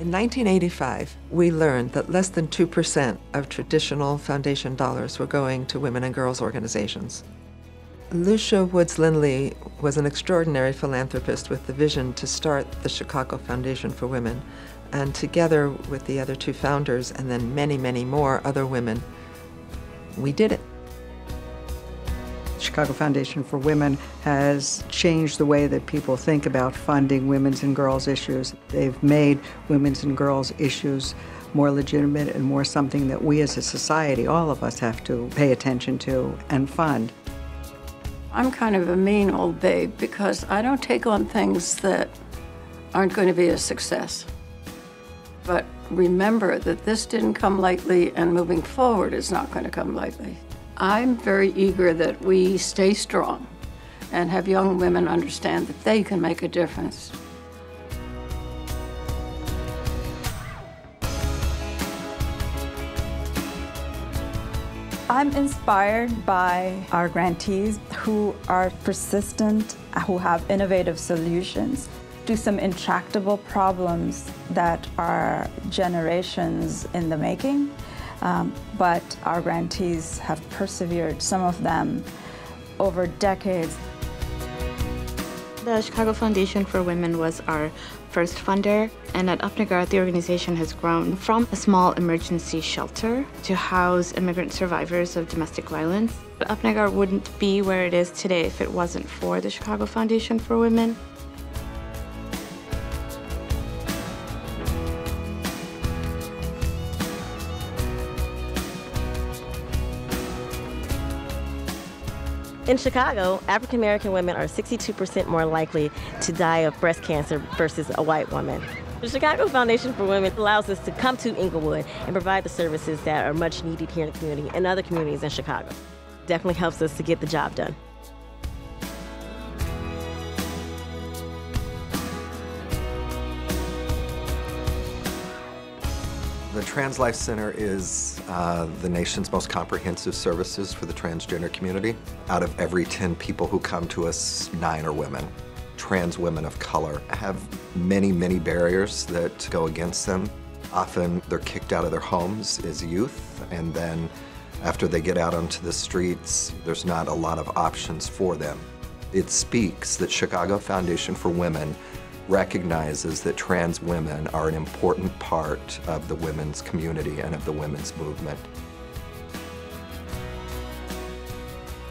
In 1985, we learned that less than 2% of traditional foundation dollars were going to women and girls organizations. Lucia Woods Lindley was an extraordinary philanthropist with the vision to start the Chicago Foundation for Women, and together with the other two founders and then many, many more other women, we did it. Chicago Foundation for Women has changed the way that people think about funding women's and girls' issues. They've made women's and girls' issues more legitimate and more something that we as a society, all of us, have to pay attention to and fund. I'm kind of a mean old babe because I don't take on things that aren't going to be a success. But remember that this didn't come lightly, and moving forward is not going to come lightly. I'm very eager that we stay strong and have young women understand that they can make a difference. I'm inspired by our grantees who are persistent, who have innovative solutions to some intractable problems that are generations in the making. But our grantees have persevered, some of them over decades. The Chicago Foundation for Women was our first funder, and at Upnegard, the organization has grown from a small emergency shelter to house immigrant survivors of domestic violence. But Upnegard wouldn't be where it is today if it wasn't for the Chicago Foundation for Women. In Chicago, African American women are 62% more likely to die of breast cancer versus a white woman. The Chicago Foundation for Women allows us to come to Inglewood and provide the services that are much needed here in the community and other communities in Chicago. Definitely helps us to get the job done. The Trans Life Center is the nation's most comprehensive services for the transgender community. Out of every 10 people who come to us, 9 are women. Trans women of color have many, many barriers that go against them. Often they're kicked out of their homes as youth, and then after they get out onto the streets, there's not a lot of options for them. It speaks that Chicago Foundation for Women recognizes that trans women are an important part of the women's community and of the women's movement.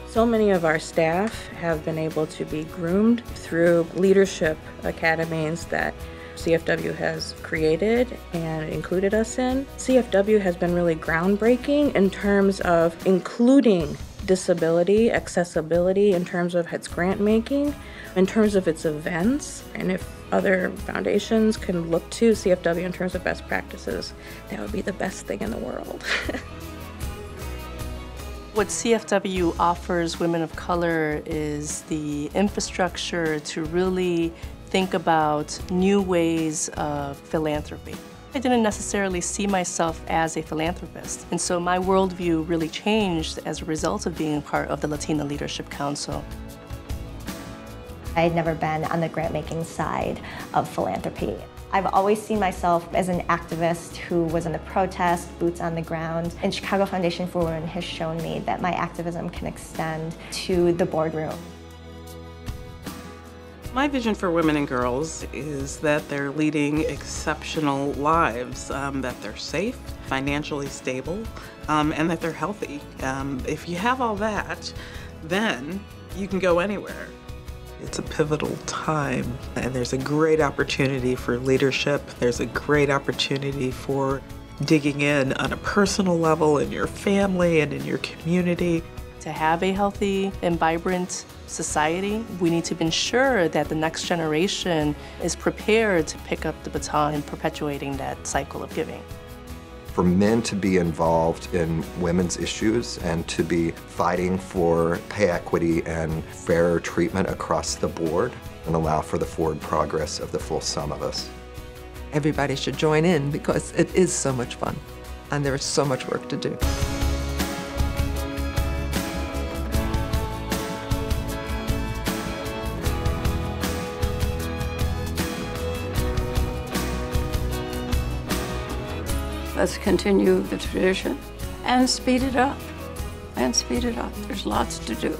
So many of our staff have been able to be groomed through leadership academies that CFW has created and included us in. CFW has been really groundbreaking in terms of including disability, accessibility in terms of its grant making, in terms of its events, and if other foundations can look to CFW in terms of best practices, that would be the best thing in the world. What CFW offers women of color is the infrastructure to really think about new ways of philanthropy. I didn't necessarily see myself as a philanthropist, and so my worldview really changed as a result of being part of the Latina Leadership Council. I had never been on the grant-making side of philanthropy. I've always seen myself as an activist who was in the protest, boots on the ground, and Chicago Foundation for Women has shown me that my activism can extend to the boardroom. My vision for women and girls is that they're leading exceptional lives, that they're safe, financially stable, and that they're healthy. If you have all that, then you can go anywhere. It's a pivotal time, and there's a great opportunity for leadership. There's a great opportunity for digging in on a personal level in your family and in your community. To have a healthy and vibrant society, we need to ensure that the next generation is prepared to pick up the baton in perpetuating that cycle of giving. For men to be involved in women's issues and to be fighting for pay equity and fair treatment across the board and allow for the forward progress of the full sum of us. Everybody should join in because it is so much fun and there is so much work to do. Let's continue the tradition and speed it up. And speed it up. There's lots to do.